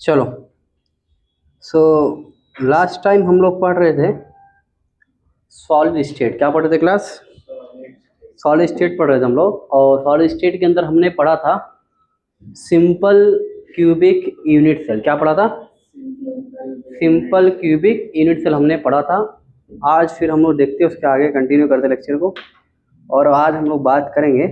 चलो। So last time हम लोग पढ़ रहे थे सॉलिड स्टेट। क्या पढ़ रहे थे क्लास? सॉलिड स्टेट पढ़ रहे थे हम लोग। और सॉलिड स्टेट के अंदर हमने पढ़ा था सिंपल क्यूबिक यूनिट सेल। क्या पढ़ा था? सिंपल क्यूबिक यूनिट सेल हमने पढ़ा था। आज फिर हम लोग देखते हैं उसके आगे, कंटिन्यू करते लेक्चर को। और आज हम लोग बात करेंगे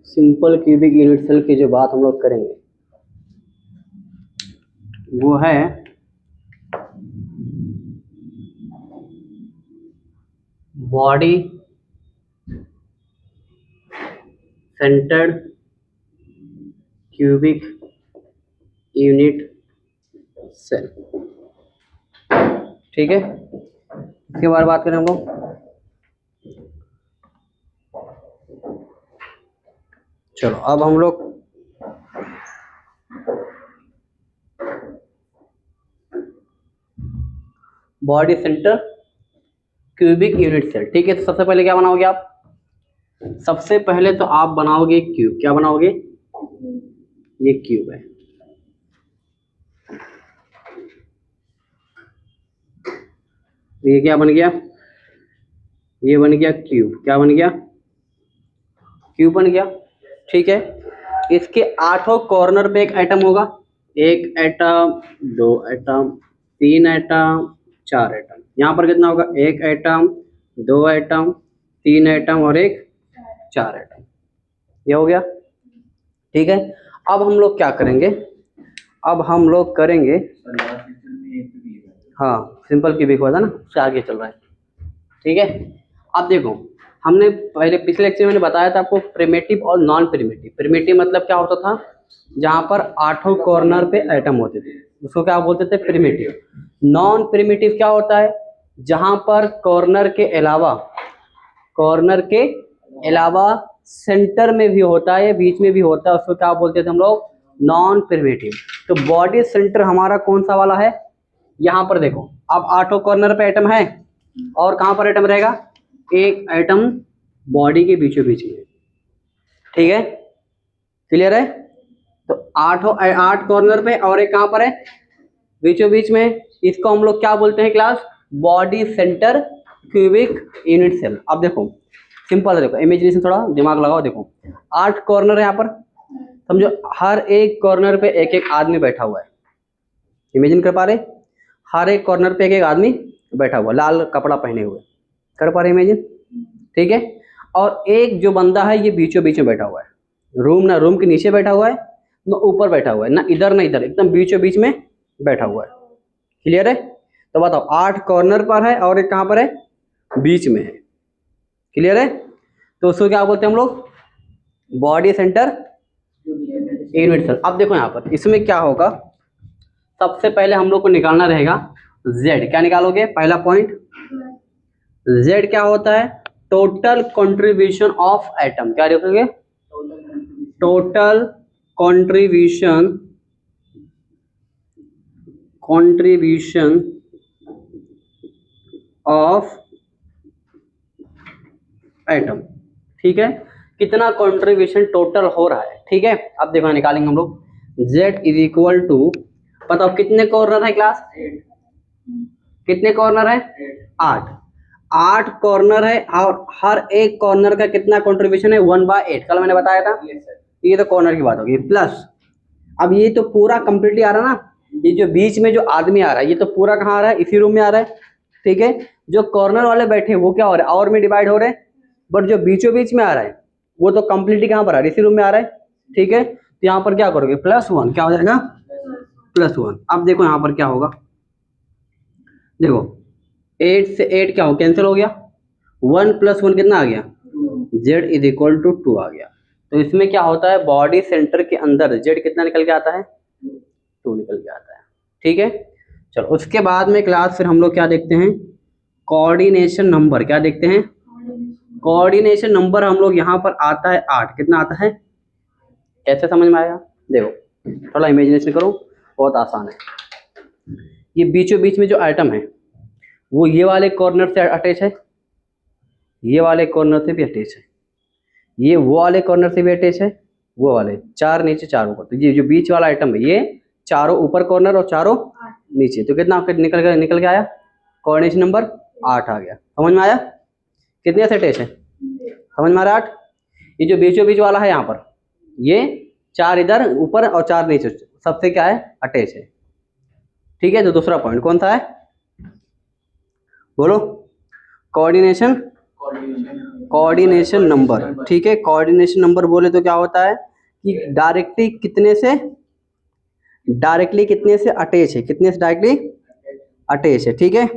सिंपल क्यूबिक यूनिट सेल की। जो बात हम लोग करेंगे वो है body centred cubic unit cell. ठीक है, इसके बारे में बात करें हम लोग। चलो अब हम लोग body centre cubic unit cell. ठीक है, तो सबसे पहले क्या बनाओगे आप? सबसे पहले तो आप बनाओगे क्यूब। क्या बनाओगे? ये क्यूब है। ये क्या बन गया? ये बन गया क्यूब। क्या बन गया? क्यूब बन गया। ठीक है, इसके 8 कॉर्नर पे एक एटम होगा। एक एटम, 2 एटम, 3 एटम, 4 एटम। यहाँ पर कितना होगा? एक एटम, 2 एटम, 3 एटम और एक 4 एटम। ये हो गया। ठीक है, अब हम लोग क्या करेंगे? अब हम लोग करेंगे, हाँ सिंपल क्यूबिक हुआ था ना, उससे आगे चल रहा है। ठीक है, अब देखो, हमने पहले पिछले लेक्चर में मैंने बताया था आपको प्रिमिटिव और नॉन प्रिमिटिव। प्रिमिटिव मतलब क्या होता था? जहाँ पर 8 कॉर्नर पे एटम होते थे, उसको क्या बोलते थे? प्रिमिटिव। नॉन प्रिमिटिव क्या होता है? जहाँ पर कॉर्नर के अलावा सेंटर में भी होता है, बीच में भी होता है, उसको क्या बोलते थे हम लोग? Non primitive. तो बॉडी सेंटर हमारा कौन सा वाला है? यहाँ पर देखो, अब 8 कॉर्नर पे एटम है और कहाँ पर एटम रहेगा? एक एटम बॉडी के बीचों बीच में। ठीक है, क्लियर है? तो 8 कॉर्नर पे और एक कहाँ पर है? बीचों बीच में। इसको हम लोग क्या बोलते हैं class? Body centre cubic unit cell. अब देखो सिंपल है, देखो इमेजिनेशन थोड़ा दिमाग लगाओ। देखो 8 कॉर्नर है यहाँ पर, समझो हर एक कॉर्नर पे एक एक आदमी बैठा हुआ है। इमेजिन कर पा रहे? हर एक कॉर्नर पे एक एक आदमी बैठा हुआ, लाल कपड़ा पहने हुए। कर पा रहे इमेजिन? ठीक है, और एक जो बंदा है ये बीचों बीच में बैठा हुआ है। ना रूम के नीचे बैठा हुआ है, ना ऊपर बैठा हुआ है, ना इधर ना इधर, एकदम बीचों बीच में बैठा हुआ है। क्लियर है? तो बताओ 8 कॉर्नर पर है और एक कहाँ पर है? बीच में है। क्लियर है? तो उसको क्या बोलते हैं हम लोग? Body centre unit cell. अब देखो यहाँ पर इसमें क्या होगा, सबसे पहले हम लोग को निकालना रहेगा Z। क्या निकालोगे? पहला पॉइंट Z क्या होता है? Total contribution of atom. क्या लिखोगे? Total contribution of atom. ठीक है, कितना कंट्रीब्यूशन टोटल हो रहा है। ठीक है, अब देखो निकालेंगे हम लोग। Z इज इक्वल टू, बताओ कितने कॉर्नर है क्लास? कितने कॉर्नर है? 8 कॉर्नर है और हर एक कॉर्नर का कितना कंट्रीब्यूशन है? 1/8। कल मैंने बताया था। ये तो कॉर्नर की बात होगी। प्लस अब ये तो पूरा कंप्लीटली आ रहा ना, ये जो बीच में जो आदमी आ रहा है ये तो पूरा कहाँ आ रहा है? इसी रूम में आ रहा है। ठीक है, जो कॉर्नर वाले बैठे हैं वो क्या हो रहा है? और में डिवाइड हो रहे हैं, बट जो बीचों बीच में आ रहा है वो तो कंप्लीटली कहाँ पर आ रहा है? इसी रूम में आ रहा है। ठीक है, तो यहाँ पर क्या करोगे? +1। क्या हो जाएगा? +1। अब देखो यहाँ पर क्या होगा, देखो 8 से 8 क्या हो? कैंसिल हो गया। 1 + 1 कितना आ गया? Z इज इक्वल टू 2 आ गया। तो इसमें क्या होता है? बॉडी सेंटर के अंदर Z कितना निकल के आता है? 2 निकल के आता है। ठीक है, चलो उसके बाद में क्लास फिर हम लोग क्या देखते हैं? Coordination number. क्या देखते हैं? कोऑर्डिनेशन नंबर हम लोग यहाँ पर आता है 8। कितना आता है? कैसे समझ में आएगा? देखो थोड़ा इमेजिनेशन करो, बहुत आसान है। ये बीचों बीच में जो आइटम है वो ये वाले कॉर्नर से अटैच है, ये वाले कॉर्नर से भी अटैच है, ये वो वाले कॉर्नर से भी अटैच है, वो वाले 4 नीचे 4 ऊपर, तो ये जो बीच वाला आइटम है ये चारों ऊपर कॉर्नर और चारों नीचे, तो कितना निकल के आया, कोऑर्डिनेशन नंबर 8 आ गया। समझ में आया? कितने से अटैच है, समझ में आ रहा है? 8। ये जो बीचों बीच वाला है यहाँ पर, ये 4 इधर ऊपर और 4 नीचे, सबसे क्या है, अटैच है। ठीक है, तो दूसरा पॉइंट कौन सा है, बोलो, कोऑर्डिनेशन नंबर। ठीक है, कोऑर्डिनेशन नंबर बोले तो क्या होता है कि डायरेक्टली कितने से अटैच है, कितने से डायरेक्टली अटैच है। ठीक है,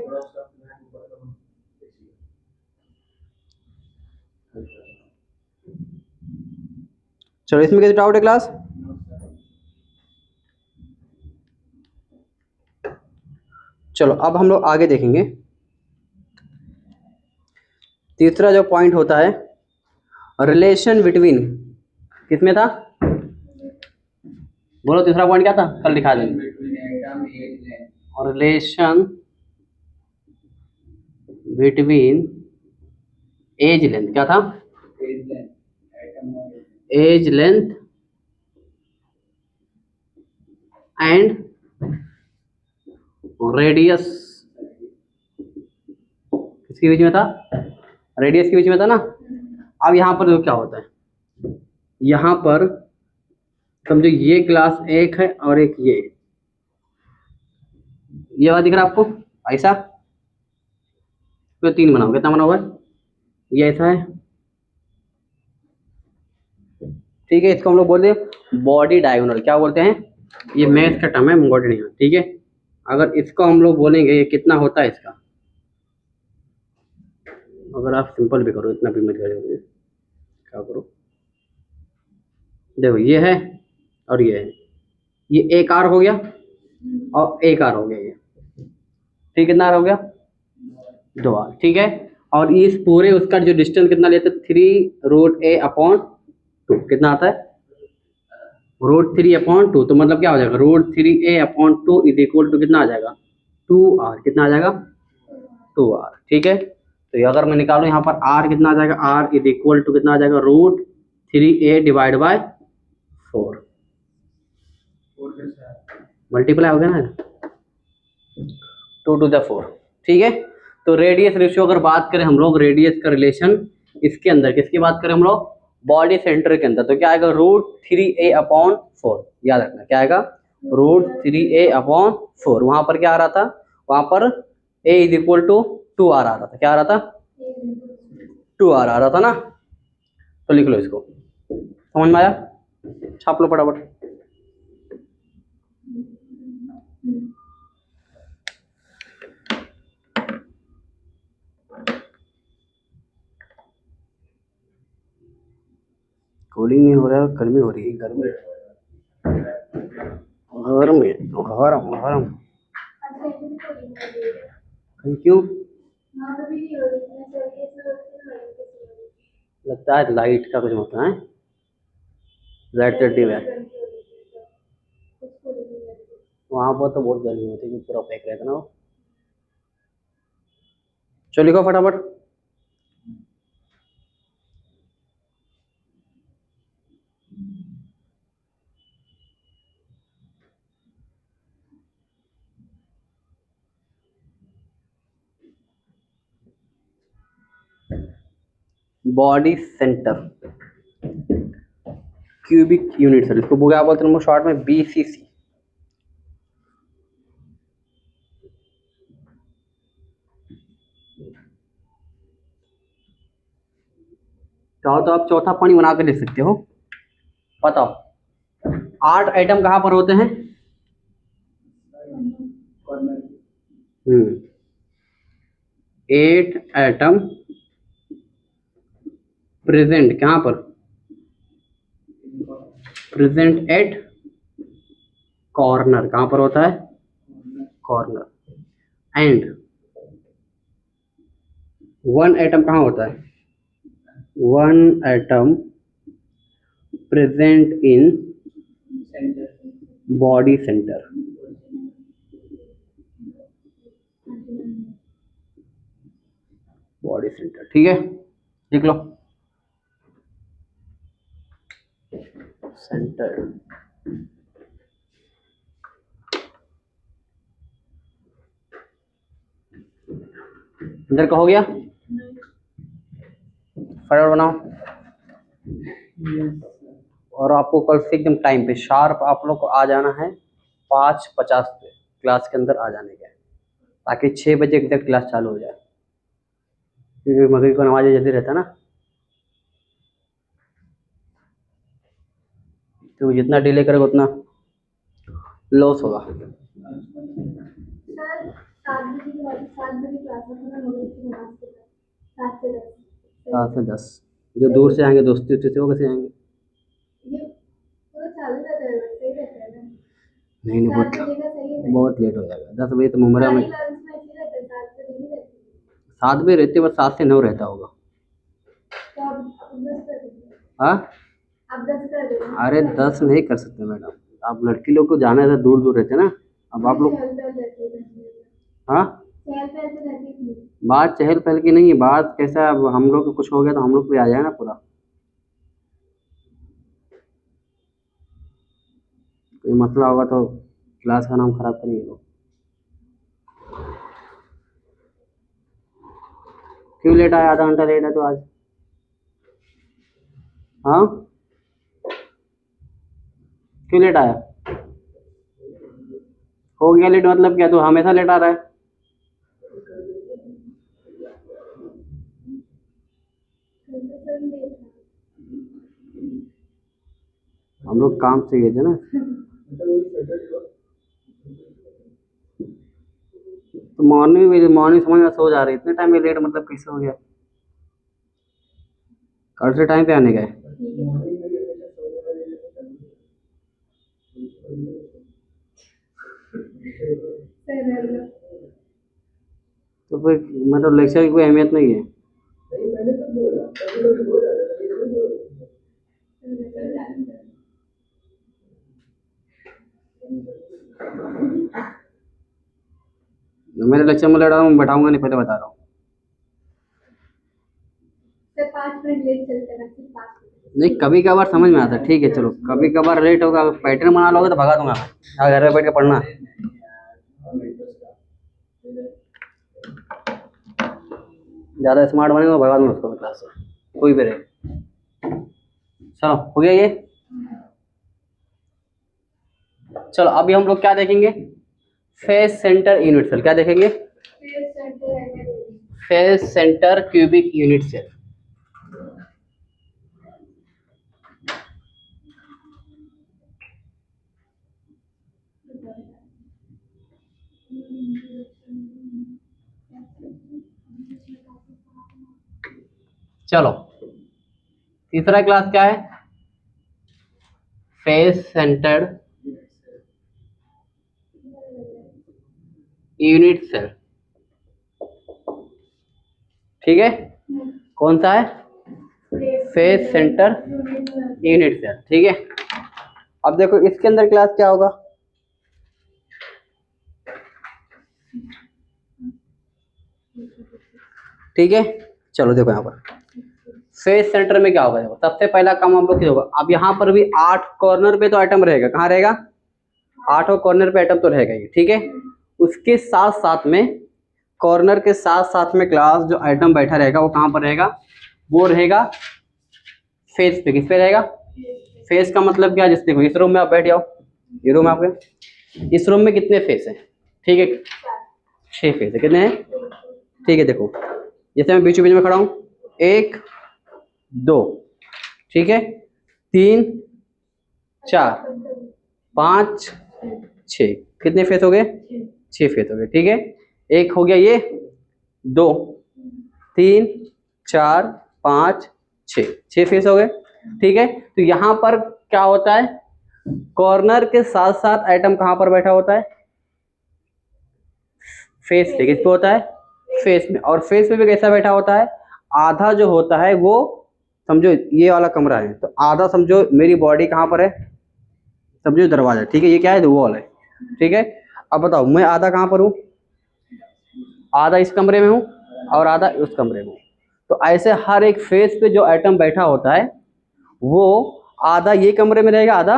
चलो इसमें कैसे डाउट है क्लास? चलो अब हम लोग आगे देखेंगे। तीसरा जो पॉइंट होता है रिलेशन बिटवीन, किसमें था, बोलो तीसरा पॉइंट क्या था, कल दिखा देंगे। और रिलेशन बिटवीन एज लेंथ, क्या था, एज लेंथ एंड रेडियस, किसके बीच में था, रेडियस के बीच में था ना। अब यहाँ पर देखो क्या होता है, यहाँ पर समझो ये क्लास 1 है और एक ये बात दिख रहा है आपको, ऐसा तो 3 बनाओ, कितना बना हुआ है, ये ऐसा है। ठीक है, इसको हम लोग बोलते हैं बॉडी डायगोनल, क्या बोलते हैं, ये मैथ का टर्म है, बॉडी नहीं। ठीक है, अगर इसको हम लोग बोलेंगे ये कितना होता है इसका, अगर आप सिंपल भी करो, इतना भी मत करो, क्या करो, देखो ये है और ये है, ये एक आर हो गया और एक आर हो गया ये, ठीक, कितना आर हो गया, 2 आर। ठीक है, और इस पूरे उसका जो डिस्टेंस कितना लेते हैं, 3√a/2, कितना आता है, √3/2, तो मतलब क्या हो जाएगा, √3a/2 इज इक्वल टू कितना आ जाएगा, 2r, कितना आ जाएगा, 2r। ठीक है, तो ये अगर मैं निकालूं यहाँ पर r कितना आ जाएगा, r इज इक्वल टू कितना आ जाएगा, √3a/4, मल्टीप्लाई हो गया ना, 2⁴। ठीक है, तो रेडियस रेशियो अगर बात करें हम लोग, रेडियस का रिलेशन इसके अंदर किसकी बात करें हम लोग, बॉडी सेंटर के अंदर, तो क्या आएगा, √3a/4, याद रखना क्या आएगा, √3a/4। वहां पर क्या आ रहा था, वहां पर a is equal to 2r आ रहा था, क्या आ रहा था, 2r आ रहा था ना। तो लिख लो इसको, समझ में आया, छाप लो फटाफट। कूलिंग नहीं हो रहा है, गर्मी हो रही है, गर्मी गरम। क्यों, लगता है लाइट का कुछ होता है, लाइट चलती है, वहां पर तो बहुत गर्मी होती है, पूरा पैक रहता ना वो। चलो लिखो फटाफट, body centre cubic unit, sir इसको क्या बोलते हैं शॉर्ट में, BCC। चाहो तो आप चौथा पॉइंट बना के लिख सकते हो। बताओ 8 आइटम कहाँ पर होते हैं, 8 आइटम प्रेजेंट कहाँ पर, प्रेजेंट एट कॉर्नर, कहाँ पर होता है, कॉर्नर। एंड 1 आइटम कहाँ होता है, 1 item present in body centre. Body centre, ठीक है, लिख लो। सेंटर। इधर का हो गया, फटाफट बनाओ। और आपको कल से एकदम टाइम पे शार्प आप लोग को आ जाना है 5:50 पे क्लास के अंदर आ जाने का, ताकि 6 बजे तक क्लास चालू हो जाए, क्योंकि मगरिब को नमाज जल्दी रहता है ना, तो जितना डिले करेगा उतना लॉस होगा। 7 से 10 जो दूर से आएंगे दोस्ती उस्ती से वो कैसे आएंगे? नहीं बहुत लेट हो जाएगा। 10 बजे तो मुमरा में 7 बजे रहते, बस 7 से 9 रहता होगा। हाँ अरे 10 नहीं कर सकते मैडम, आप लड़की लोग को जाना है, दूर दूर रहते ना। अब आप लोग हाँ बात चहल पहल की नहीं है, बात कैसा है, अब हम लोग को कुछ हो गया तो हम लोग भी आ जाए ना पूरा। कोई मसला होगा तो क्लास का नाम खराब करेंगे लोग। क्यों लेट आया? आधा घंटा लेट है तो आज। हाँ क्यों लेट आया? हो गया लेट मतलब क्या, तू हमेशा लेट आ रहा है? हम लोग काम से गए थे ना, तो मॉर्निंग समझ में सो जा रहे, इतने टाइम में लेट मतलब कैसे हो गया? कल से टाइम पे आने का है। तो फिर मतलब लेक्चर की कोई अहमियत नहीं है। मेरे लेक्चर में लड़ा हूँ, बैठाऊंगा नहीं, पहले बता रहा हूँ। 5 मिनट लेट चलते नहीं, कभी कभार समझ में आता है, ठीक है चलो, कभी कभार लेट होगा, पैटर्न बना लोगे तो भगा दूंगा मैं, घर में बैठ के पढ़ना है। ज़्यादा स्मार्ट बनेगा भगा दूंगा उसको क्लास से, कोई भी रहे। चलो हो गया ये। चलो अभी हम लोग क्या देखेंगे? Face centre unit cell. क्या देखेंगे? Face centre cubic unit cell. चलो तीसरा क्लास क्या है? Face centred unit cell. ठीक है, कौन सा है? Face centre unit cell. ठीक है, अब देखो इसके अंदर क्लास क्या होगा? ठीक है, चलो देखो यहाँ पर फेस सेंटर में क्या होगा। देखो सबसे पहला काम हम लोग क्या होगा, अब यहाँ पर भी 8 कॉर्नर पे तो आइटम रहेगा। कहाँ रहेगा? 8 कॉर्नर पे आइटम तो रहेगा ही। ठीक है, उसके साथ साथ में कॉर्नर के साथ साथ में क्लास जो आइटम बैठा रहेगा वो कहाँ पर रहेगा? वो रहेगा फेस पे। किस पे रहेगा? फेस का मतलब क्या? जैसे देखो इस रूम में आप बैठ जाओ, ये रूम आपके, इस रूम में कितने फेस हैं? ठीक है 6 फेस है। कितने हैं? ठीक है, देखो जैसे मैं बीचों बीच में खड़ा हूँ, 1 2, ठीक है, 3 4 5 6, कितने फेस हो गए? 6 फेस हो गए। ठीक है, एक हो गया ये, 2 3 4 5 6 फेस हो गए। ठीक है, तो यहाँ पर क्या होता है? कॉर्नर के साथ साथ आइटम कहाँ पर बैठा होता है? फेस पे। किस पे होता है? फेस में। और फेस में भी कैसा बैठा होता है? आधा जो होता है वो, समझो ये वाला कमरा है तो आधा समझो मेरी बॉडी कहाँ पर है? समझो दरवाजा। ठीक है, ये क्या है? वॉल है। ठीक है, अब बताओ मैं आधा कहाँ पर हूँ? आधा इस कमरे में हूँ और आधा उस कमरे में हूँ। तो ऐसे हर एक फेस पे जो आइटम बैठा होता है वो आधा ये कमरे में रहेगा, आधा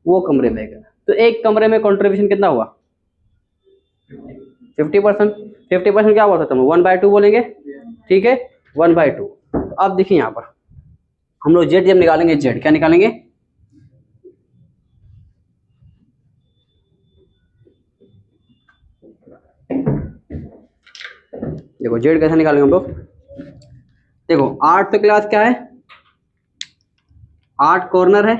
वो कमरे में रहेगा। तो एक कमरे में कंट्रीब्यूशन कितना हुआ? 50%। 50% क्या बोल सकता हूँ? 1/2 बोलेंगे, ठीक है, 1/2। अब देखिए यहाँ पर हम लोग जेड जब निकालेंगे, जेड क्या निकालेंगे? देखो जेड कैसे निकालेंगे हम लोग? देखो 8 तो क्लास क्या है? 8 कॉर्नर है,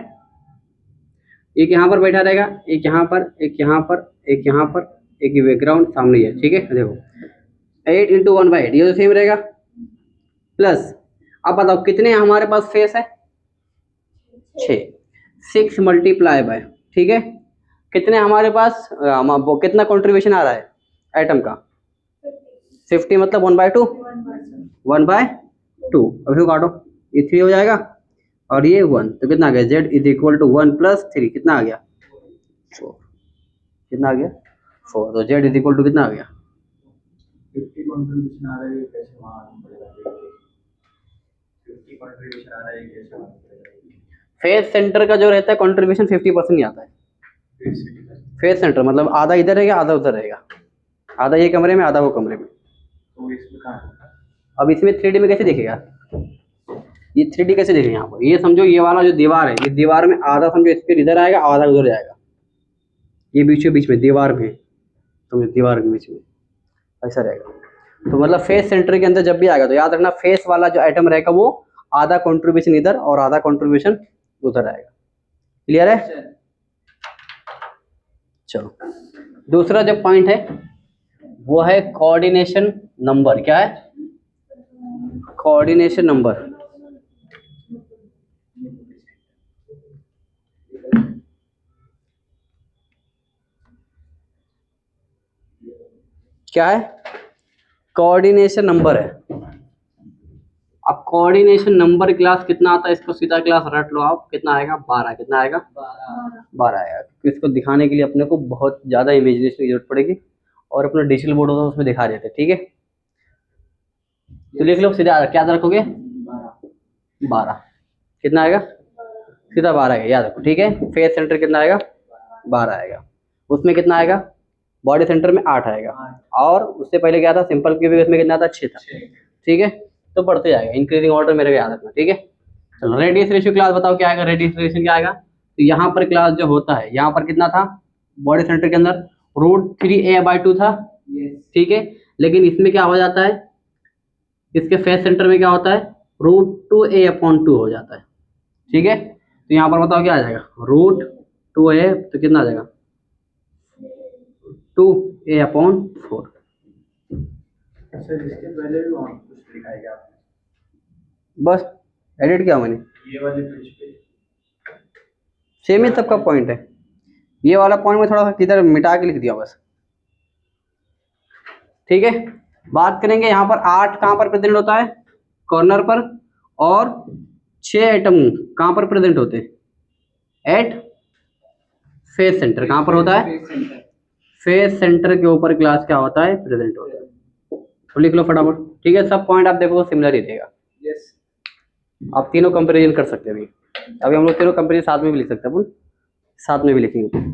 एक यहाँ पर बैठा रहेगा, एक यहाँ पर, एक यहाँ पर, एक यहाँ पर, एक बैकग्राउंड सामने है, ठीक है। देखो 8 × 1/8 ये तो सेम रहेगा, प्लस अब बताओ कितने हमारे पास फेस है? 6। 6 मल्टीप्लाई बाय, ठीक है, कितने हमारे पास वो कितना कंट्रीब्यूशन आ रहा है एटम का? 50 मतलब 1/2, 1/2। अभी काटो, ये 3 हो जाएगा और ये 1, तो कितना आ गया? Z इज इक्वल टू 1 + 3, कितना आ गया? 4। कितना आ गया? 4। तो Z इज इक्वल टू कितना आ गया? 50 कंट्रीब्यूशन आ रहा है, कैसे वहां पड़ेगा? 50 कंट्रीब्यूशन आ रहा है, कैसे वहां पड़ेगा? फेस सेंटर का जो रहता है कंट्रीब्यूशन 50% ही आता है। फेस सेंटर मतलब आधा इधर रहेगा, आधा उधर रहेगा, आधा ये कमरे में, आधा वो कमरे में। तो इसमें कहाँ? अब इसमें 3D में कैसे दिखेगा? ये 3D कैसे दिखेगा? यहाँ पर ये समझो, ये वाला जो दीवार है, ये दीवार में आधा समझो इस पे इधर आएगा, आधा उधर जाएगा, ये बीच में दीवार में, समझो दीवार के बीच में ऐसा रहेगा। तो मतलब फेस सेंटर के अंदर जब भी आएगा तो याद रखना, फेस वाला जो आइटम रहेगा वो आधा कंट्रीब्यूशन इधर और आधा कंट्रीब्यूशन उधर आएगा। क्लियर है? चलो दूसरा जो पॉइंट है वो है कोऑर्डिनेशन नंबर। क्या है? Coordination number. क्या है? कोऑर्डिनेशन नंबर है। अब कोऑर्डिनेशन नंबर क्लास कितना आता है? इसको सीधा क्लास रट लो आप, कितना आएगा? 12। कितना आएगा? 12 आएगा। इसको दिखाने के लिए अपने को बहुत ज़्यादा इमेजिनेशन की जरूरत पड़ेगी और अपना डिजिटल बोर्ड होता है उसमें दिखा देते, ठीक है। तो लिख लो सीधा, क्या रखोगे? 12। कितना आएगा? सीधा 12 आएगा, याद रखो, ठीक है। फेस सेंटर कितना आएगा? 12 आएगा। उसमें कितना आएगा? बॉडी सेंटर में 8 आएगा, और उससे पहले क्या था? सिंपल क्यूबिक, उसमें कितना था? 6 था, ठीक है। तो बढ़ते जाएगा इंक्रीजिंग ऑर्डर, मेरे को याद रखना, ठीक है। चलो रेडियस रेशियो क्लास बताओ क्या आएगा? रेडियस रेशियो क्या आएगा? तो यहाँ पर क्लास जो होता है, यहाँ पर कितना था बॉडी सेंटर के अंदर? √3a/2 था, ठीक है। लेकिन इसमें क्या हो जाता है? इसके फेस सेंटर में क्या होता है? √2a/2 हो जाता है, ठीक है। तो यहाँ पर बताओ क्या आ जाएगा? √2a, तो कितना आ जाएगा? 2a/4। सर इसके पहले भी वहां कुछ लिखा है क्या आपने? बस एडिट किया मैंने, ये वाले पेज पे सेम ही सबका पॉइंट है। ये वाला पॉइंट में थोड़ा सा किधर मिटा के लिख दिया बस, ठीक है। बात करेंगे यहाँ पर 8 कहाँ पर प्रेजेंट होता है? कॉर्नर पर। और 6 आइटम कहाँ पर प्रेजेंट होते हैं? At face centre. कहाँ पर होता है? फेस सेंटर के ऊपर क्लास क्या होता है? प्रेजेंट होता है। तो लिख लो फटाफट, ठीक है। सब पॉइंट आप देखो सिमिलर ही रहेगा। यस, आप तीनों कंपेरिजन कर सकते हैं। अभी हम लोग तीनों कंपेरिजन साथ में भी लिख सकते हैं, अपन साथ में भी लिखेंगे।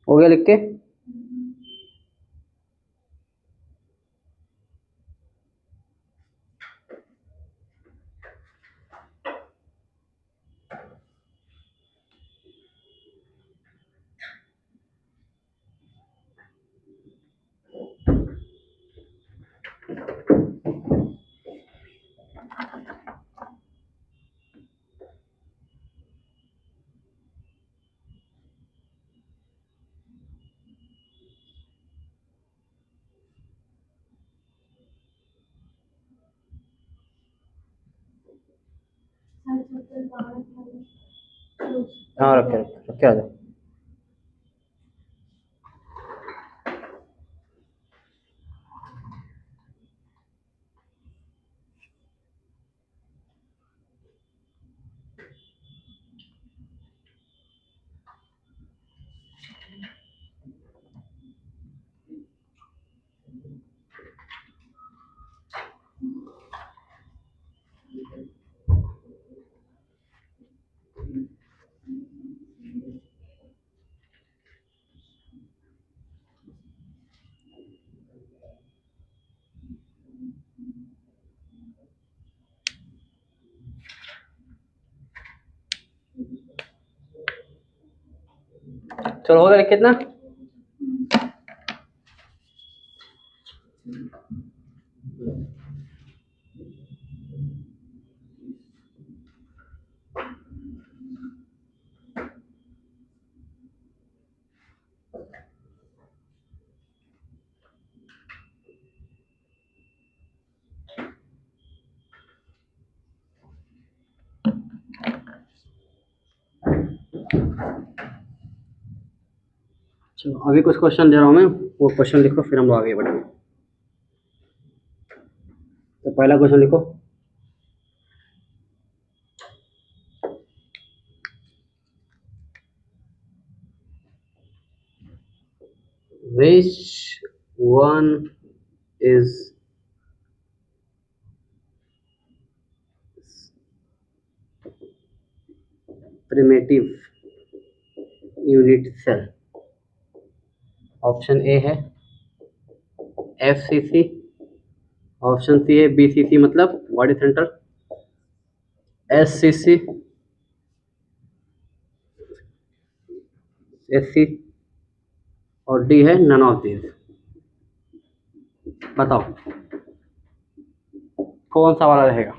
हो गया लिख के? हाँ रखे रखे रखे आ जाओ। चलो हो गया कितना? चलो अभी कुछ क्वेश्चन दे रहा हूँ मैं, वो क्वेश्चन लिखो फिर हम लोग आगे बढ़ेंगे। तो पहला क्वेश्चन लिखो। Which one is primitive unit cell? Option A है FCC, ऑप्शन सी है BCC मतलब बॉडी सेंटर, SCC, SC और डी है नन ऑफ दीज। बताओ कौन सा वाला रहेगा?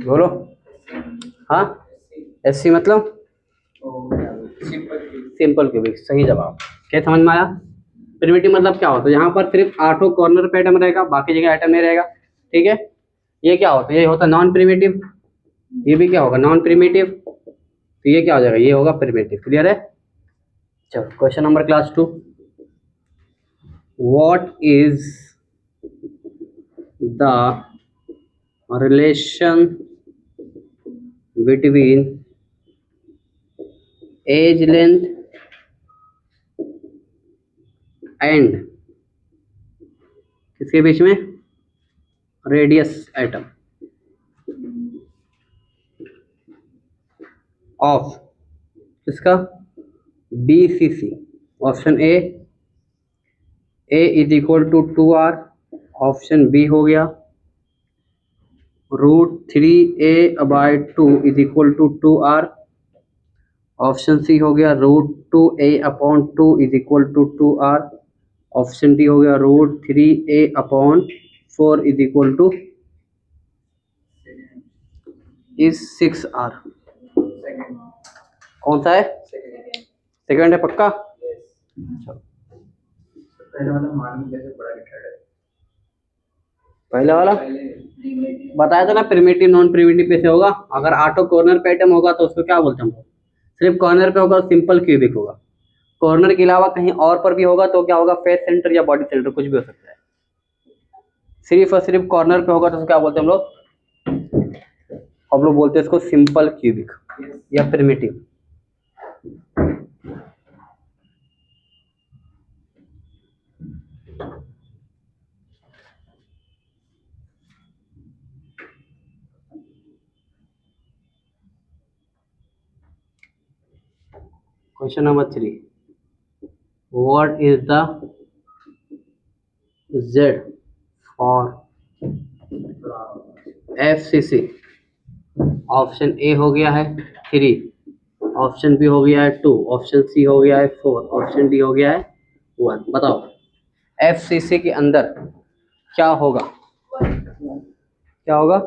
बोलो। हाँ SC मतलब सिंपल क्यूबिक, सही जवाब। क्या समझ में आया? प्रिमिटिव मतलब क्या होता है? यहाँ पर सिर्फ 8 कॉर्नर पे आइटम रहेगा, बाकी जगह आइटम नहीं रहेगा। ठीक है, ये क्या होता है? ये होता है नॉन प्रिमिटिव। ये भी क्या होगा? Non primitive. तो ये क्या हो जाएगा? ये होगा प्रिमिटिव। क्लियर है? चलो question number class 2, what is the relation between edge length and किसके बीच में? रेडियस आइटम ऑफ किसका? BCC। Option A is equal to 2R, option B हो गया √3a/2 is equal to 2R, option C हो गया √2a/2 is equal to 2R, option D हो गया √3a/4 is equal two is 6R। कौन सा है? सेकंड है पक्का? पहले वाला मान कैसे बड़ा लिखा है? पहले वाला बताया था ना, प्रिमिटिव नॉन प्रिमिटिव कैसे होगा। अगर 8 कॉर्नर पे आइटम होगा तो उसको क्या बोलते हैं हम लोग? सिर्फ कॉर्नर पे होगा सिंपल क्यूबिक होगा। कॉर्नर के अलावा कहीं और पर भी होगा तो क्या होगा? फेस सेंटर या बॉडी सेंटर, कुछ भी हो सकता है। सिर्फ और सिर्फ कॉर्नर पे होगा तो उसको क्या बोलते हैं हम लोग? हम लोग बोलते हैं इसको सिंपल क्यूबिक या primitive. Question number 3, what is the Z for FCC? Option A हो गया है 3, ऑप्शन बी हो गया है 2, ऑप्शन सी हो गया है 4, ऑप्शन डी हो गया है 1। बताओ FCC के अंदर क्या होगा, क्या होगा?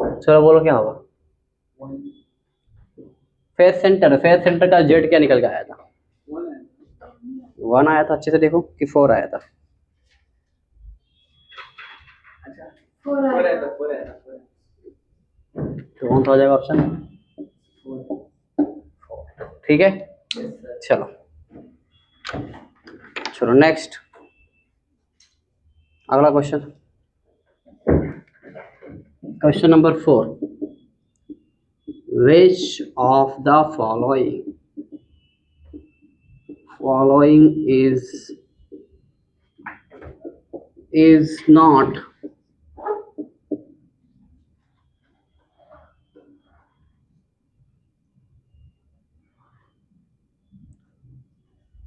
चलो बोलो क्या होगा? फेस सेंटर का जेड क्या निकल के आया था? 1 आया था। अच्छे से देखो कि 4 आया था। तो कौन सा हो जाएगा ऑप्शन? ठीक है, चलो चलो नेक्स्ट, अगला question, question number 4, which of the following is not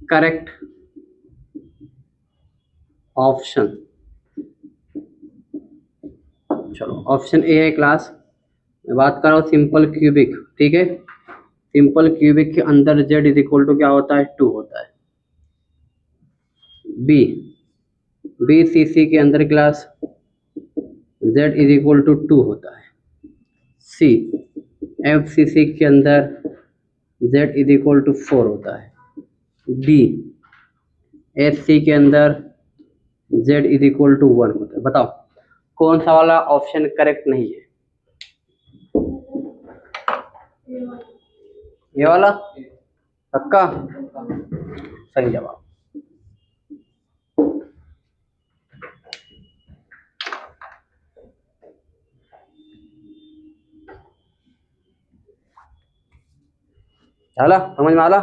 correct option? चलो ऑप्शन ए है क्लास, मैं बात कर रहा हूँ सिंपल क्यूबिक, ठीक है। सिंपल क्यूबिक के अंदर z इज इक्वल टू क्या होता है? 2 होता है। बी सी सी के अंदर class z is equal to 2 होता है। सी एफ सी सी के अंदर z इज इक्वल टू 4 होता है। डी एस सी के अंदर z इज इक्वल टू 1 होता है। बताओ कौन सा वाला ऑप्शन करेक्ट नहीं है? ये वाला पक्का सही जवाब। चला समझ में आला?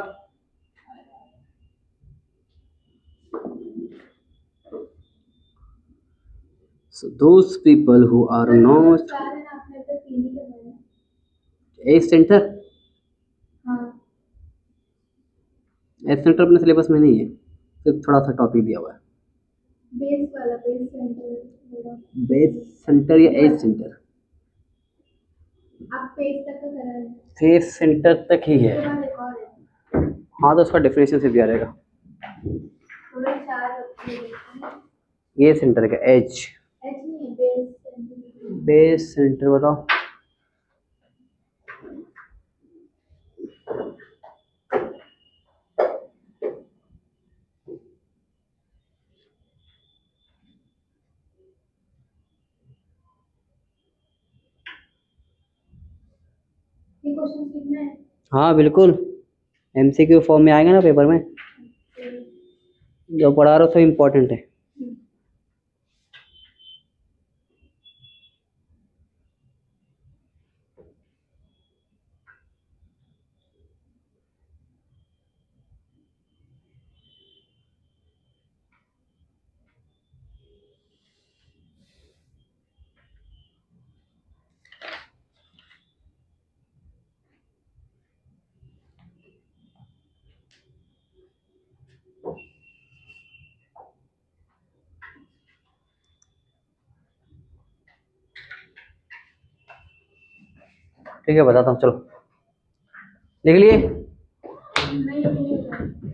So those people who are not edge centre, edge centre अपने सिलेबस में नहीं है, सिर्फ थोड़ा सा टॉपिक दिया हुआ है। बेस सेंटर या एज सेंटर? फेस सेंटर तक ही है। हाँ तो उसका डेफिनेशन से दिया रहेगा। ये सेंटर का एज, बेस सेंटर बताओ। हाँ बिल्कुल, एमसीक्यू फॉर्म में आएगा ना पेपर में, जो पढ़ा रहा हो तो इम्पोर्टेंट है। ठीक है बताता हूँ, चलो लिख लिए?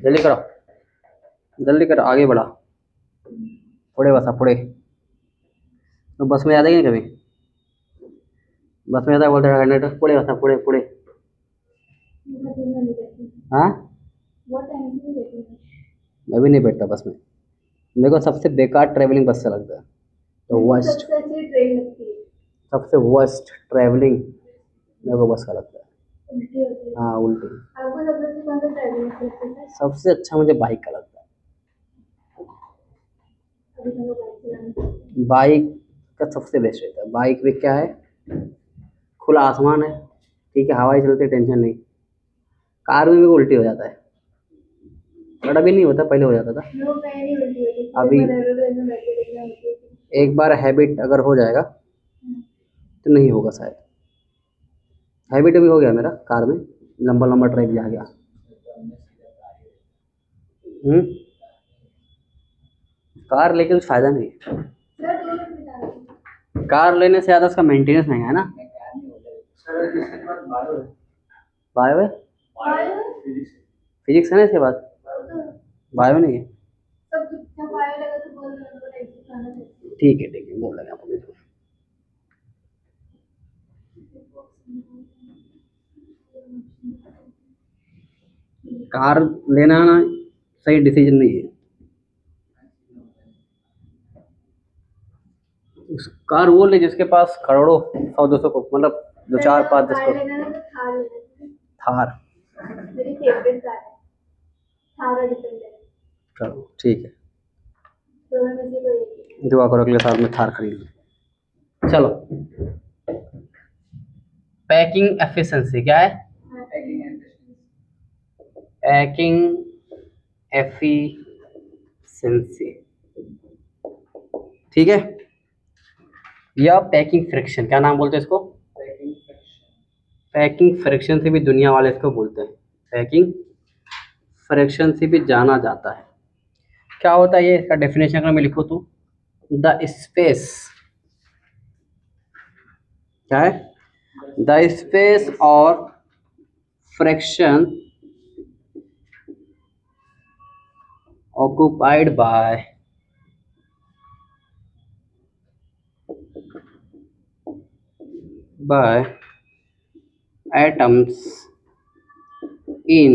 जल्दी करो, जल्दी करो, आगे बढ़ा। पुढ़े बसा पुढ़े। तो बस में जाता ही नहीं कभी, बस में जाता है बोलते हैं पुढ़े बसा पुढ़े पुढ़े। हाँ मैं भी नहीं बैठता बस में, मेरे को सबसे बेकार ट्रैवलिंग बस से लगता है। तो वर्स्ट, सबसे वर्स्ट ट्रैवलिंग मेरे को बस का लगता है। हाँ उल्टी। सबसे अच्छा मुझे बाइक का लगता है। बाइक का सबसे बेस्ट रहता है। बाइक में क्या है, खुला आसमान है, ठीक है, हवाई चलती है, टेंशन नहीं। कार में भी उल्टी हो जाता है, बट अभी नहीं होता, पहले हो जाता था। नो मैं नहीं उल्टी होती, अभी रेलवे में बैठ के देखना होती है। एक बार हैबिट अगर हो जाएगा तो नहीं होगा शायद। हैबिट अभी हो गया मेरा, कार में लंबा लंबा ड्राइव जा गया। कार लेके कुछ फायदा नहीं है। सर 2 मिनट बिता दो। कार लेने से ज़्यादा उसका मेंटेनेंस महंगा है ना। सर इसके बाद बायो है, बायो है, फिजिक्स फिजिक्स है ना इसके बाद, बायो नहीं है। सब कुछ जब आया लगा तो बोल दो टैक्सी खाना है। ठीक है बोल देंगे आपको। कार लेना ना सही डिसीजन नहीं है। उस कार वो ले जिसके पास करोड़ों 100-200 को, मतलब 2-4-5-10 कार करोड़। लेना है तो थार लेना है। थार, मेरी फेवरेट कार है, थार और डिफेंडर। चलो ठीक है, दोनों में से कोई एक है। दुआ करो अगले साल में थार खरीद लो। चलो, पैकिंग एफिशिएंसी क्या है? पैकिंग एफिशिएंसी, ठीक है। या पैकिंग फ्रिक्शन, क्या नाम बोलते हैं इसको? पैकिंग फ्रिक्शन से भी दुनिया वाले इसको बोलते हैं, पैकिंग फ्रिक्शन से भी जाना जाता है। क्या होता है ये, इसका डेफिनेशन अगर मैं लिखूँ तो, द स्पेस, क्या है? द स्पेस और fraction occupied by atoms in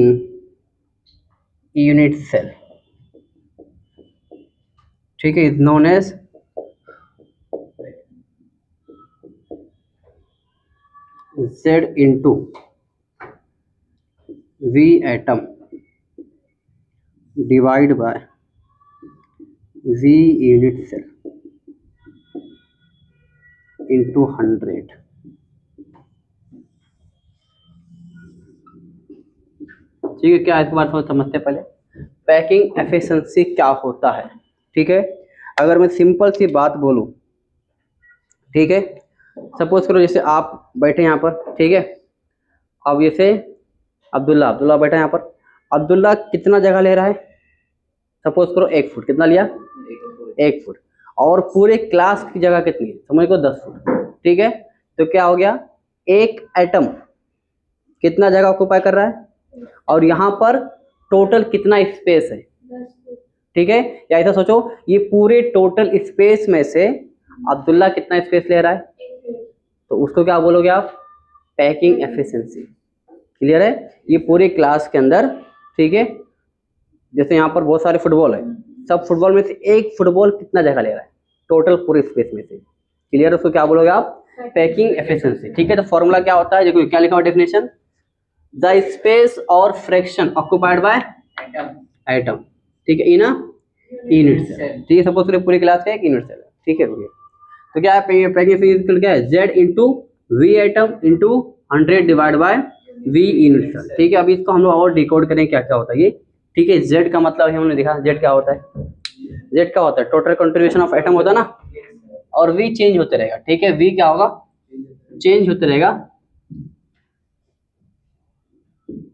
unit cell, ठीक है, is known as Z into V atom divide by V unit cell into 100। ठीक है, क्या इसके बारे में समझते हैं पहले, पैकिंग एफिशिएंसी क्या होता है। ठीक है, अगर मैं सिंपल सी बात बोलूं, ठीक है, सपोज करो जैसे आप बैठे यहाँ पर, ठीक है, अब जैसे अब्दुल्ला बैठा है यहाँ पर। अब्दुल्ला कितना जगह ले रहा है? सपोज करो 1 फुट, कितना लिया? 1 फुट। और पूरे क्लास की जगह कितनी है? समझ को 10 फुट, ठीक है। तो क्या हो गया, एक एटम कितना जगह ऑक्युपाई कर रहा है, और यहाँ पर टोटल कितना स्पेस है, ठीक है। या ऐसा सोचो, ये पूरे टोटल स्पेस में से अब्दुल्ला कितना स्पेस ले रहा है, तो उसको क्या बोलोगे आप? Packing efficiency. क्लियर है? ये पूरे क्लास के अंदर, ठीक है, जैसे यहाँ पर बहुत सारे फुटबॉल है, सब फुटबॉल में से एक फुटबॉल कितना जगह ले रहा है टोटल पूरे स्पेस में से। क्लियर है? उसको क्या बोलोगे आप? Packing efficiency. ठीक है, तो फॉर्मूला क्या होता है, देखो क्या लिखा हुआ डेफिनेशन, द स्पेस और फ्रैक्शन ऑक्युपाइड बाय एटम, ठीक है, इन यूनिट सेल। ठीक है, सपोज करो पूरी क्लास का एक यूनिट सेल है, ठीक है भैया। तो क्या है पैकिंग एफिशिएंसी, क्या है? Z into V atom into 100 divide by V unit cell. ठीक है, अभी इसको हम लोग और डिकोड करें क्या क्या होता है ये। ठीक है, Z का मतलब हमने देखा, Z क्या होता है? Z क्या होता है? टोटल कंट्रीब्यूशन ऑफ एटम होता है ना, और V चेंज होते रहेगा। ठीक है, V क्या होगा? चेंज होते रहेगा।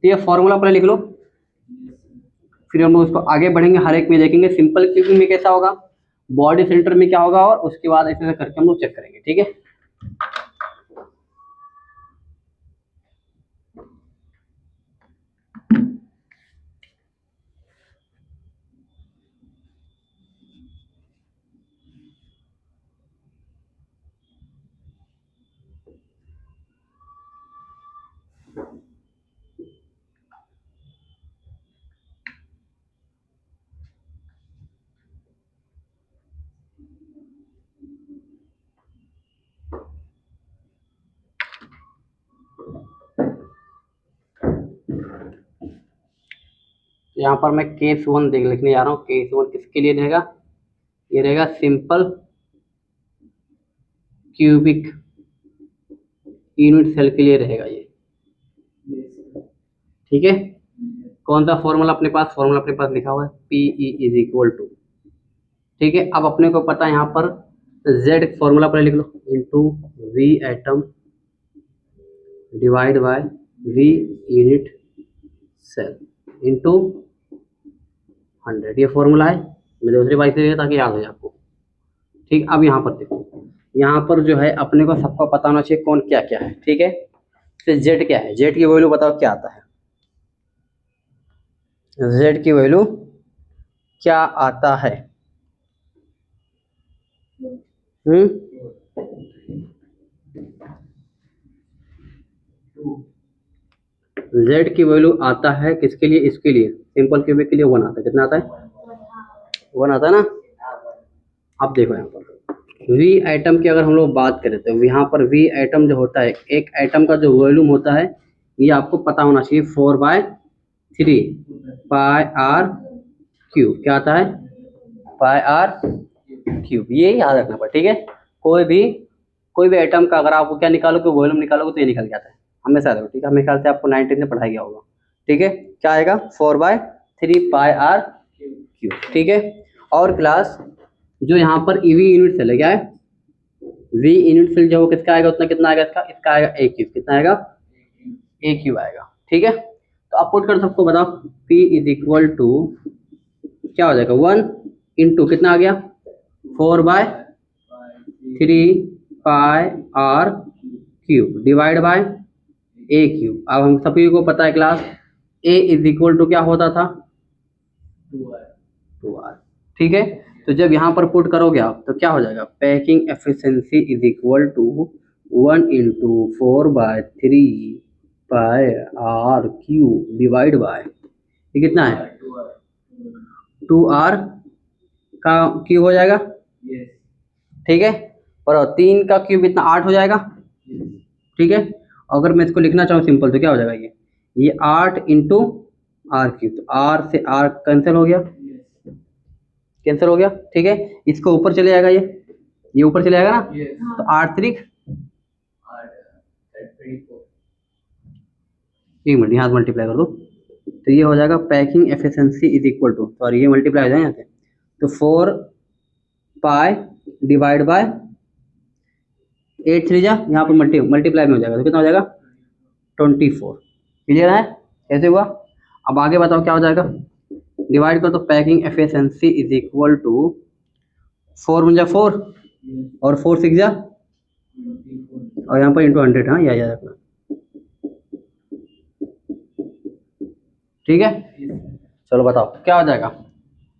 ये फॉर्मूला पहले लिख लो, फिर हम लोग उसको आगे बढ़ेंगे, हर एक में देखेंगे सिंपल क्यूबिंग में कैसा होगा, बॉडी सेंटर में क्या होगा, और उसके बाद ऐसे करके हम लोग चेक करेंगे। ठीक है, यहाँ पर मैं केस 1 देख लिखने जा रहा हूँ। केस 1 किसके लिए रहेगा? ये रहेगा सिंपल क्यूबिक यूनिट सेल के लिए रहेगा ये, ठीक है। कौन सा फॉर्मूला अपने पास, फॉर्मूला अपने पास लिखा हुआ है PE इज इक्वल टू, ठीक है। अब अपने को पता है यहाँ पर Z फॉर्मूला पहले लिख लो, into V atom divide by V unit cell into 100, ये फॉर्मूला है। मैं दूसरी बार से ताकि याद हो जाए आपको, ठीक। अब यहाँ पर देखो, यहाँ पर जो है अपने को सबको पता होना चाहिए कौन क्या क्या है, ठीक है। तो Z क्या है, Z की वैल्यू बताओ क्या आता है, Z की वैल्यू क्या आता है? Z की वैल्यू आता है किसके लिए, इसके लिए सिंपल क्यूबिक के लिए 1 आता है। कितना आता है? 1 आता है ना। अब देखो यहाँ पर V एटम की अगर हम लोग बात करें तो यहाँ पर V एटम जो होता है, एक एटम का जो वॉल्यूम होता है ये आपको पता होना चाहिए 4/3 पाई आर क्यूब। क्या आता है? पाई आर क्यूब, ये याद रखना पड़ेगा, ठीक है। कोई भी एटम का अगर आपको क्या निकालोगे, वॉल्यूम निकालोगे तो ये निकल जाता है हमेशा, देखो ठीक है। हमें ख्याल से आपको 19 में पढ़ाया गया होगा, ठीक है। क्या आएगा? 4/3 पाई आर क्यूब, ठीक है। और क्लास जो यहाँ पर ईवी यूनिट सेल है, क्या है? वी यूनिट सेल जो है किसका आएगा, उतना कितना आएगा इसका आएगा ए क्यूब। कितना आएगा? ए क्यूब आएगा, ठीक है। तो आप पुट कर सबको बताओ, P इज इक्वल टू क्या हो जाएगा, 1 इंटू कितना आ गया, 4/3 pi are cube divide by a cube. अब हम सभी को पता है class a is equal to क्या होता था, 2r, ठीक है। तो जब यहाँ पर पुट करोगे आप तो क्या हो जाएगा, packing efficiency is equal to 1 into 4/3 pi are cube divide by, ये कितना है, 2r का क्यूब हो जाएगा, ठीक है। और 3 का क्यूब इतना 8 हो जाएगा, ठीक है। अगर मैं इसको लिखना चाहूँ सिंपल तो क्या हो जाएगा, ये 8 इंटू आर क्यूब, तो आर से आर कैंसिल हो गया, कैंसिल हो गया, ठीक है। इसको ऊपर चले जाएगा, ये ऊपर चले जाएगा ना, तो 8 3 एक मिनट यहाँ मल्टीप्लाई कर दो, तो ये हो जाएगा packing efficiency is equal to, sorry ये मल्टीप्लाई हो जाएगा यहाँ से, तो 4 पाई डिवाइड बाय 8 3 जा, यहाँ पर मल्टीप्लाई में हो जाएगा, तो कितना हो जाएगा, 24। क्लियर है कैसे हुआ? अब आगे बताओ क्या हो जाएगा, डिवाइड करो तो packing efficiency is equal to 4 1 जा 4 और 4 6 जा, और यहाँ पर इंटू 100, हाँ यह याद रखना, ठीक है। चलो बताओ क्या हो जाएगा,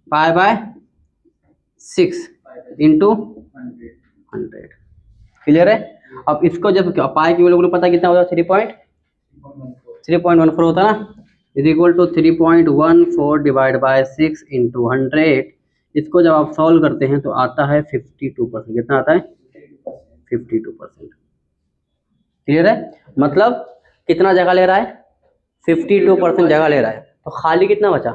पाई/6 इंटू 100, क्लियर है। अब इसको जब पाई की वैल्यू पता कितना होगा, 3.14 होता है ना, is equal to 3.14 divide by 6 into 100। इसको जब आप सॉल्व करते हैं तो आता है 52%। कितना आता है? 52%, क्लियर है। मतलब कितना जगह ले रहा है, 52% जगह ले रहा है, तो खाली कितना बचा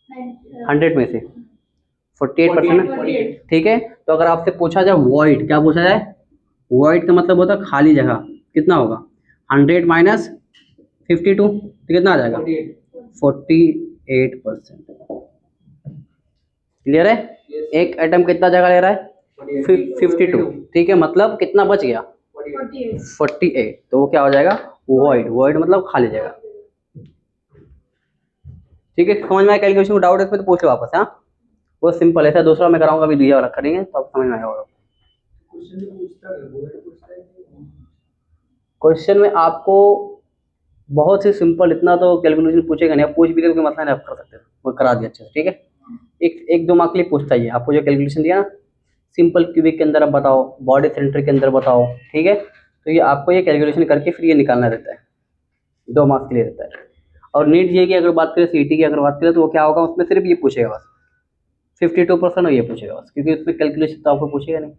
100 में से 48%, ठीक है। तो अगर आपसे पूछा जाए वॉइड, क्या पूछा जाए, वॉइड का मतलब होता है खाली जगह, कितना होगा 100 माइनस 52, तो कितना आ जाएगा 48%, क्लियर है। एक एटम कितना जगह ले रहा है, 52, ठीक है। मतलब कितना बच गया 48, तो वो क्या हो जाएगा, वॉइड। वॉइड मतलब खाली जगह, ठीक है। समझ में आया? कैलकुलेशन को डाउट है इसमें तो पूछ लो वापस, हाँ वो सिंपल है। दूसरा मैं कराऊंगा, अभी दूसरा वाला करेंगे तो आप समझ में आएगा। क्वेश्चन में आपको बहुत ही सिंपल, इतना तो कैलकुलेशन पूछेगा नहीं, आप पूछ भी कोई मसला नहीं, आप कर सकते हो, वो करा दिया अच्छे से, ठीक है। एक दो मार्क के लिए पूछता ही है आपको, जो कैलकुलेशन दिया ना सिंपल क्यूबिक के अंदर आप बताओ, बॉडी सेंटर के अंदर बताओ, ठीक है। तो ये आपको ये कैलकुलेशन करके फिर ये निकालना रहता है, 2 मार्क्स के लिए रहता है। और नीट ये की अगर बात करें, सीटी की अगर बात करें, तो वो क्या होगा, उसमें सिर्फ ये पूछेगा बस 52% और ये पूछेगा बस, क्योंकि उसमें कैलकुलेशन तो आपको पूछेगा नहीं।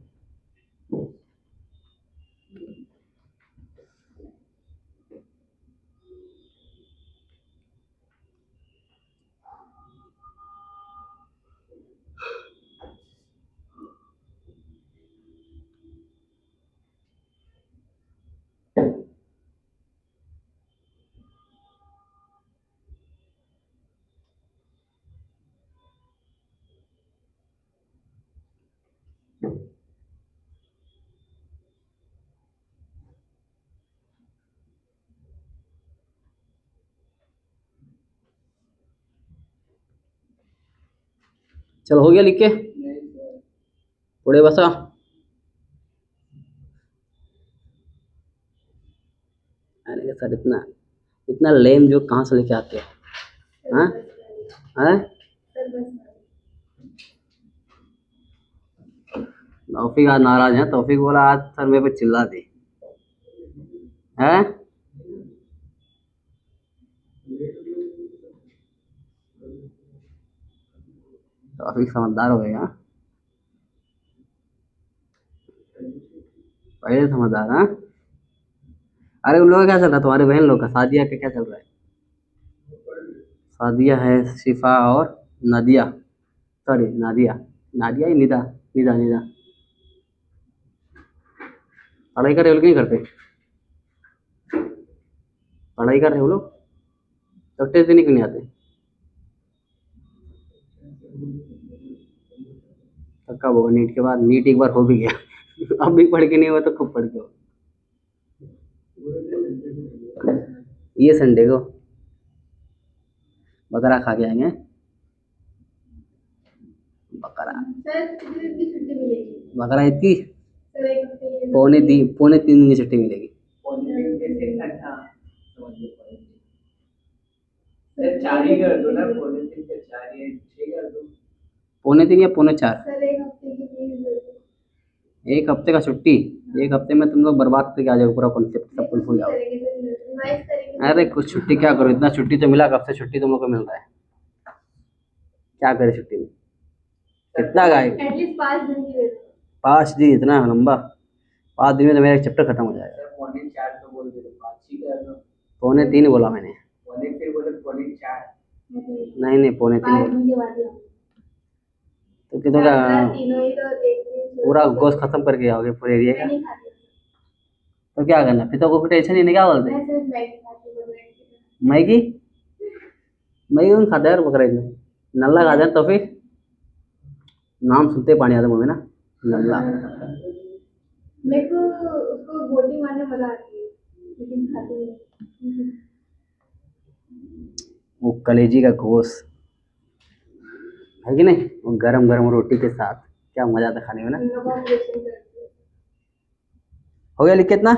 चलो हो गया लिख के थोड़े बसा। अरे सर इतना इतना लेम जो कहाँ से लेके आते हैं? हाँ हाँ तौफीक आज नाराज है। तौफीक बोला आज सर मेरे पे चिल्ला दी है। तौफीक समझदार हो गया। पहले समझदार। हाँ अरे उन लोगों का क्या चल रहा है? तुम्हारे बहन लोग का सादिया का क्या चल रहा है? सादिया है, शिफा और नादिया, सॉरी नादिया, नादिया ही निदा, निदा निदा पढ़ाई कर रहे हो कि नहीं घर पे? पढ़ाई कर रहे हो लोग? तो टेस्ट देने क्यों नहीं आते? तो कब होगा नीट के बाद? नीट एक बार हो भी गया अब भी पढ़ के नहीं हुआ तो कब पढ़ के हो? ये संडे को बकरा खा के आएंगे। बकरा सर कितने दिन की छुट्टी मिलेगी? बकरा इतनी सर एक हफ्ते के लिए पौने 3 दिन की छुट्टी मिलेगी। सर 4 ही कर दो ना, पौने 3 के 4 ही 6 कर दो। पौने 3 या पौने 4? सर एक हफ्ते की प्लीज एक हफ्ते का छुट्टी? एक हफ्ते में तुम लोग बर्बाद करके आ जाओगे पूरा कॉन्सेप्ट, सब कुछ भूल जाओ। करेंगे सर, रिवाइज करेंगे। अरे कुछ छुट्टी क्या करो? इतना छुट्टी तो मिला, कब से छुट्टी तुम लोग को मिल रहा है? क्या करे छुट्टी में? कितना गाय? एटलीस्ट 5 दिन की दे दो। 5 दिन? इतना लंबा? 5 दिन में तो मेरा एक चैप्टर खत्म हो जाएगा। सर पौने 4 तो बोल दे, 5 ही कर दो। पौने 3 बोला मैंने। पौने फिर बोले पौने 4। नहीं पौने 3 5 बोला। दिन के बाद ही आओ। तो कितने का तीनों ही तो एक दिन पूरा गोश्त खत्म करके आओगे पूरे एरिया का? मैं नहीं खाती। तो क्या करना फिर? तो कोई टेंशन ही नहीं, क्या बोलते? मैं सिर्फ मैगी खाती हूँ बकरा मैगी? मैगी कौन खाता है यार बकरीद में? नल्ला खाता है। तो फिर नाम सुनते ही पानी आता है मुंह में ना, नल्ला। मेरे को उसको बोटी मारने मजा आती है लेकिन खाती नहीं। वो कलेजी का गोश्त है कि नहीं, वो गरम गरम रोटी के साथ क्या मजा आता है खाने में ना। इन लोगों को ऑपरेशन करती है। हो गया लिख के इतना?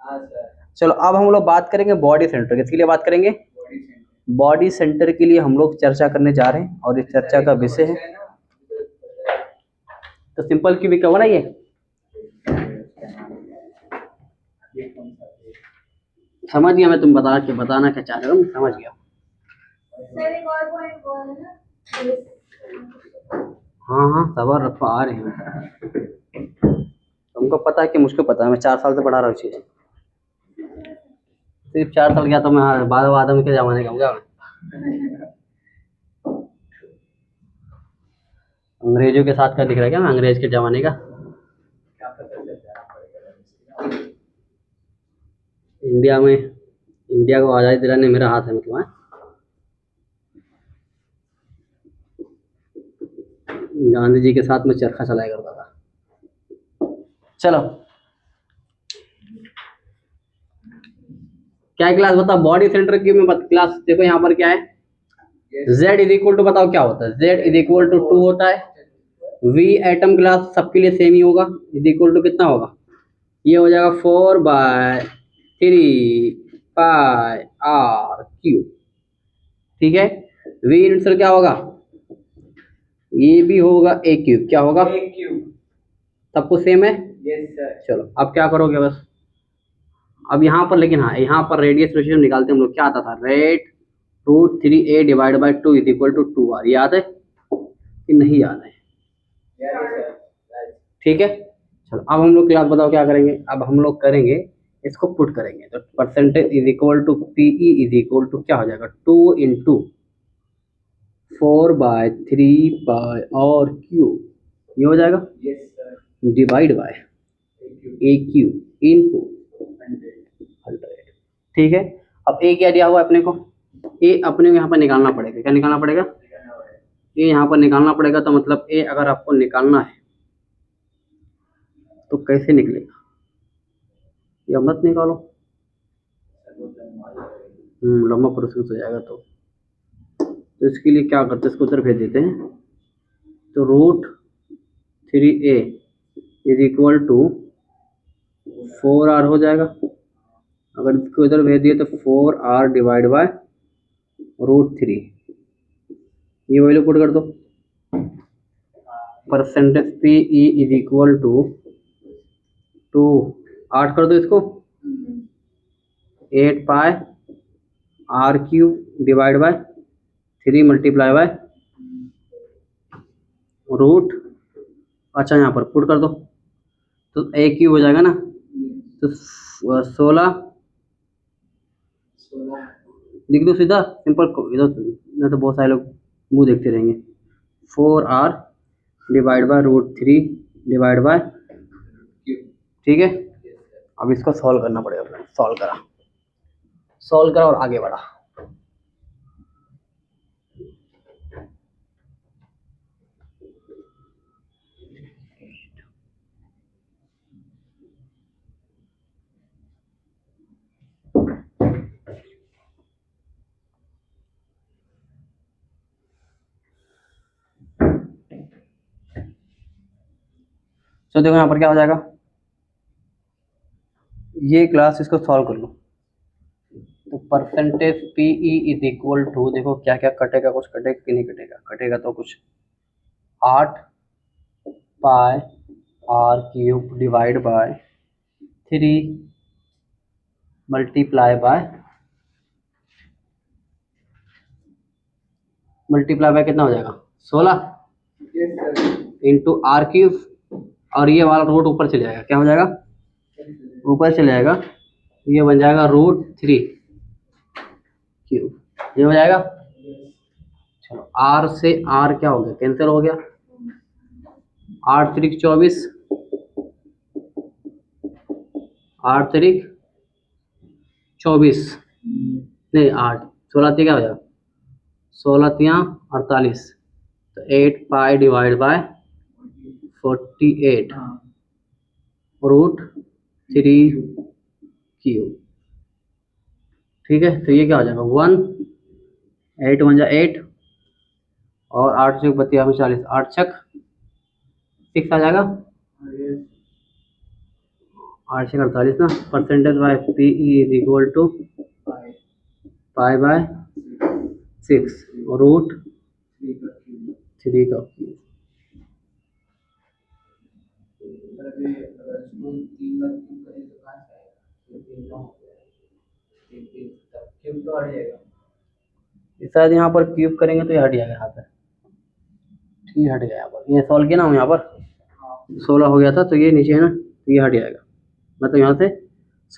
हाँ सर। चलो अब हम लोग बात करेंगे बॉडी सेंटर। किसके लिए बात करेंगे? Body centre. बॉडी सेंटर के लिए हम लोग चर्चा करने जा रहे हैं और इस चर्चा का विषय है तो सिंपल क्यूबिक का बना ये। समझ गया मैं, तुम बताना क्या चाह रहे हो, समझ गया। सर एक और पॉइंट वो है ना, हाँ सबर रखो, आ रहे हैं। तुमको पता है कि मुझको पता है, मैं 4 साल से पढ़ा रहा हूँ चीज़ें। सिर्फ 4 साल गया तो मैं बाद आदम के ज़माने का हूँ क्या? अंग्रेजों के साथ का दिख रहा है क्या मैं? अंग्रेज के ज़माने का? क्या पता चलता है? इंडिया को आज़ादी दिलाने मेरा हाथ है मतलब। गांधी जी के साथ में चरखा चलाया करता था। चलो क्या है क्लास बताओ? बॉडी सेंटर की मैं क्लास देखो यहाँ पर क्या है। Z इज इक्वल टू, बताओ क्या होता है? Z इज इक्वल टू 2 होता है। V एटम क्लास सबके लिए सेम ही होगा, इज इक्वल टू कितना होगा? ये हो जाएगा 4/3 पाई r क्यूब। ठीक है। V यूनिवर्सल क्या होगा? ये भी होगा a क्यूब। क्या होगा? A cube. सबको सेम है। Yes sir. चलो अब क्या करोगे बस, अब यहाँ पर, लेकिन हाँ यहाँ पर रेडियस रेशियो निकालते हम लोग, क्या आता था? Root √3a divide by 2 is equal to 2r। याद है कि नहीं याद है? ठीक है। चलो अब हम लोग क्लास बताओ क्या करेंगे। अब हम लोग करेंगे इसको पुट करेंगे तो percentage is equal to PE is equal to क्या हो जाएगा? 2 इंटू 4/3 पाई r क्यूब, ये हो जाएगा yes sir. Divide by a cube into 100। ठीक है। अब a क्या दिया हुआ है अपने को? a अपने को यहाँ पर निकालना पड़ेगा। क्या निकालना पड़ेगा? a यहाँ पर निकालना पड़ेगा। तो मतलब a अगर आपको निकालना है कैसे निकलेगा, या मत निकालो। लंबा प्रोसेस हो जाएगा। तो इसके लिए क्या करते हैं, इसको उधर भेज देते हैं। तो √3a is equal to 4r हो जाएगा। अगर इसको इधर भेज दिए तो 4r डिवाइड बाय √3, ये वैल्यू पुट कर दो। Percentage P E is equal to 8 कर दो इसको, 8 pi r³ divide by 3 multiply by root, अच्छा यहाँ पर पुट कर दो तो a³ हो जाएगा ना। तो 16 लिख दो सीधा सिंपल, इधर ना तो बहुत सारे लोग मुंह देखते रहेंगे। 4r divide by √3 divide by, ठीक है। अब इसको सॉल्व करना पड़ेगा फ्रेंड। सॉल्व करा और आगे बढ़ा। तो देखो यहाँ पर क्या हो जाएगा, ये क्लास इसको सॉल्व कर लो। तो percentage P E is equal to, देखो क्या क्या कटेगा, कुछ कटेगा कि नहीं कटेगा, कटेगा तो कुछ 8 pi r³ divide by 3 multiply bye कितना हो जाएगा 16 इंटू r³, और ये वाला रूट ऊपर चले जाएगा, क्या हो जाएगा ऊपर चले जाएगा, तो ये बन जाएगा √3, ये हो जाएगा। चलो r से r क्या हो गया, कैंसिल हो गया, 8 3 24, 8 3 24 नहीं 8 16 क्या हो जाएगा, 16 48, तो 8 पाई डिवाइड बाय 48 √3³, ठीक है। तो ये क्या हो जाएगा 1 8 1 8 और 8 से 32 40, 8 छक 6 आ जाएगा, 8 से 48 ना। Percentage by P E is equal to pi by 6 √3³। शायद यहाँ पर क्यूब करेंगे तो ये हट जाएगा, यहाँ पर ठीक हट गया, यहाँ पर ये सॉल्व किया ना हम, यहाँ पर 16 हो गया था तो ये नीचे है ना, तो ये हट जाएगा, मतलब यहाँ से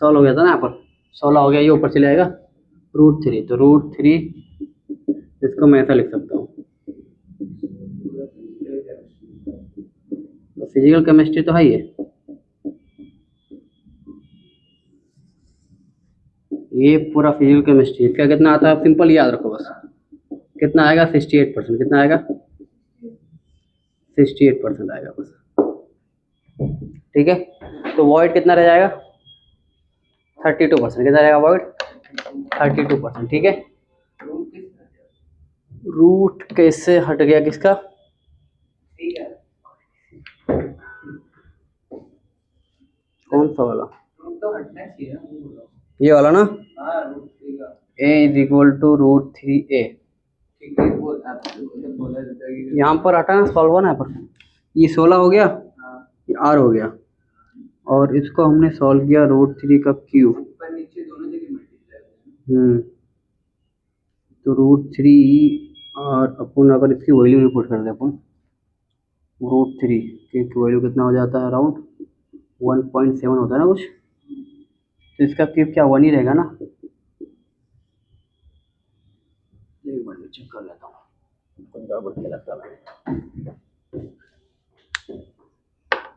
सॉल्व हो गया था ना, यहाँ पर 16 हो गया, ये ऊपर चले जाएगा √3, तो √3 इसको मैं ऐसा लिख सकता हूँ। तो फिजिकल केमिस्ट्री तो है ही है, ये पूरा फिजिकल केमिस्ट्री। इसका कितना आता है आप सिंपल याद रखो बस, कितना आएगा 68%, कितना आएगा 68% आएगा बस, ठीक है। तो वॉइड कितना रह जाएगा 32%, कितना रहेगा वॉइड 32%, ठीक है। रूट कैसे हट गया किसका, कौन सा वाला, ये वाला ना, a is equal to √3a, यहाँ पर हटा ना, सॉल्व हुआ ना, यहाँ पर ये 16 हो गया, ये r हो गया, और इसको हमने सॉल्व किया √3³ तो √3 और अपन अगर इसकी वैल्यू भी पुट कर दे अपन, √3 की वैल्यू कितना हो जाता है, अराउंड 1.7 होता है ना कुछ, तो इसका क्यूब क्या 1 ही रहेगा ना। एक बार मैं चेक कर लेता हूँ, कुछ गड़बड़ क्या लगता है,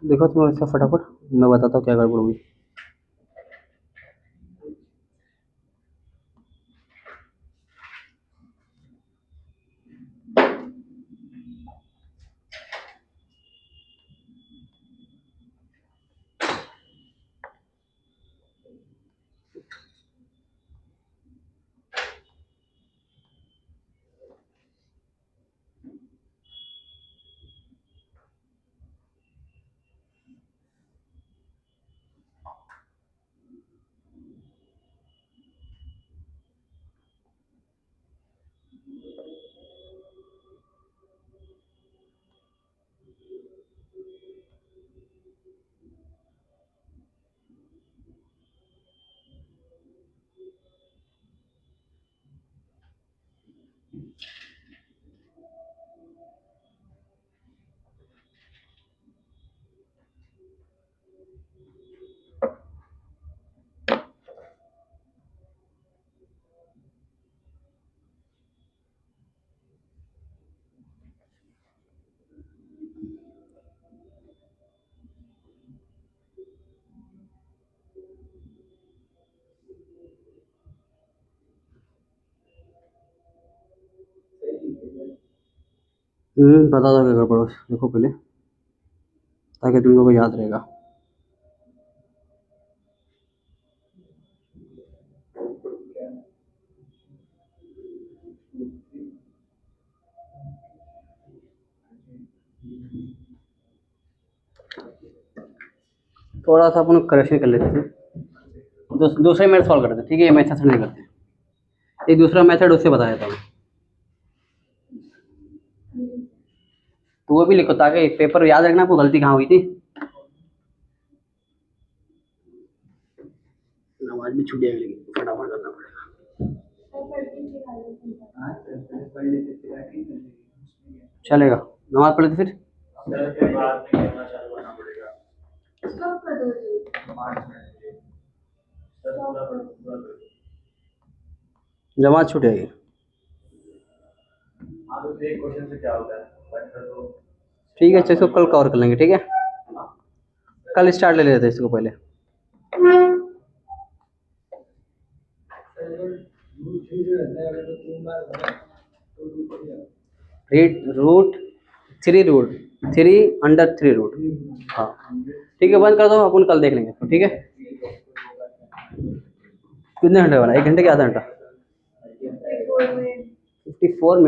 देखो तुम्हें इसका फटाफट मैं बताता हूँ क्या गड़बड़ हुई। बता दो क्या गड़बड़ हो, देखो पहले, ताकि तुम लोगों को याद रहेगा। थोड़ा सा अपन करेक्शन कर लेते थे, दूसरे मेथड सॉल्व करते, ठीक है, ये मेथड से नहीं करते, एक दूसरा मेथड उससे बता देता हूँ। तो वो भी लिखो ताकि पेपर याद रखना आपको गलती कहाँ हुई थी। आवाज भी छूट जाएगी लेकिन फटाफट करना पड़ेगा। हाँ सर, पहले से तेरा ठीक है, उसमें क्या? चलेगा, नमाज पढ़े तो फिर सर के बाद में करना चालू करना पड़ेगा। स्टॉप कर दो जी। 5 मिनट के लिए। सर पूरा कर दो। जमात छूट जाएगी। हाँ तो एक क्वेश्चन से क्या होता है, बंद कर दो। ठीक है, अच्छा इसको कल कवर कर लेंगे, ठीक है, कल स्टार्ट ले लेते हैं इसको पहले। रूट 3 रूट हाँ ठीक है, बंद कर दो, अपन कल देख लेंगे, ठीक है। कितने घंटे बना, 1 घंटे के आधा घंटा, 54 मिनट।